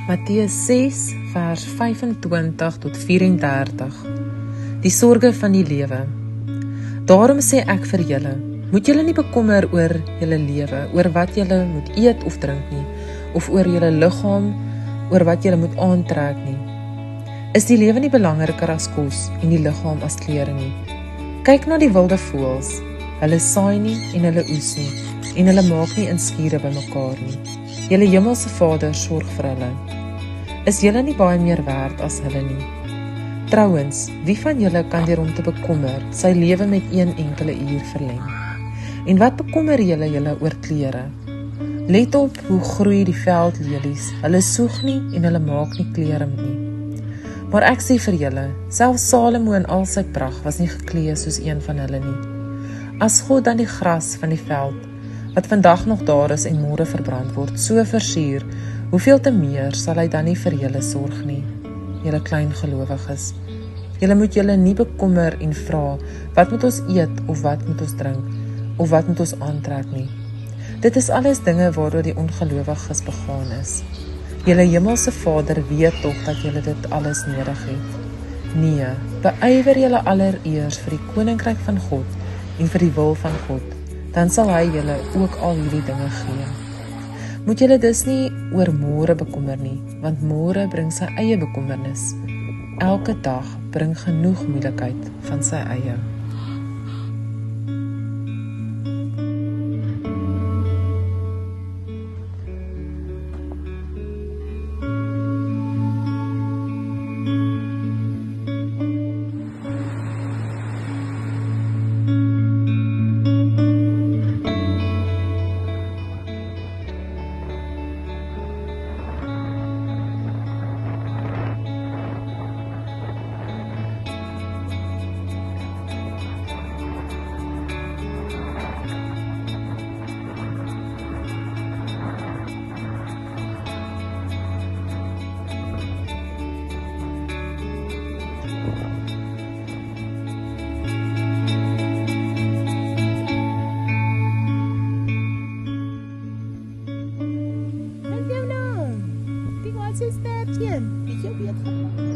Matteus 6 vers 25 tot 34. Die sorge van die lewe. Daarom sê ek vir julle, moet julle nie bekommer oor julle lewe, oor wat julle moet eet of drink nie, of oor julle liggaam, oor wat julle moet aantrek nie. Is die lewe nie belangriker as kos en die liggaam as klere nie? Kyk na die wilde voëls, hulle saai nie en hulle oes nie, en hulle maak nie in skure bymekaar nie. Julle hemelse Vader sorg vir hulle. Is julle nie baie meer werd as hulle nie? Trouwens, wie van julle kan deur om te bekommer sy lewe met 1 enkele uur verleng? En wat bekommer julle oor klere? Let op hoe groei die veldlelies, hulle soeg nie en hulle maak nie klere nie. Maar ek sê vir julle, selfs Salomo in al sy pragt was nie geklee soos een van hulle nie. As God dan die gras van die veld, wat vandag nog daar is en môre verbrand word, so versier, hoeveel te meer sal hy dan nie vir julle sorg nie, julle klein gelowiges. Julle moet julle nie bekommer en vra, wat moet ons eet, of wat moet ons drink, of wat moet ons aantrek nie. Dit is alles dinge waardoor die ongelowiges begaan is. Julle hemelse Vader weet tog dat julle dit alles nodig het. Nee, beywer julle allereers vir die koninkryk van God en vir die wil van God, dan sal hy julle ook al hierdie dinge gee. Moet julle dus nie oor môre bekommer nie, want môre bring sy eie bekommernis. Elke dag bring genoeg moeilikheid van sy eie. Wat is dat, Jen? Weet je ook wie het gaat maken?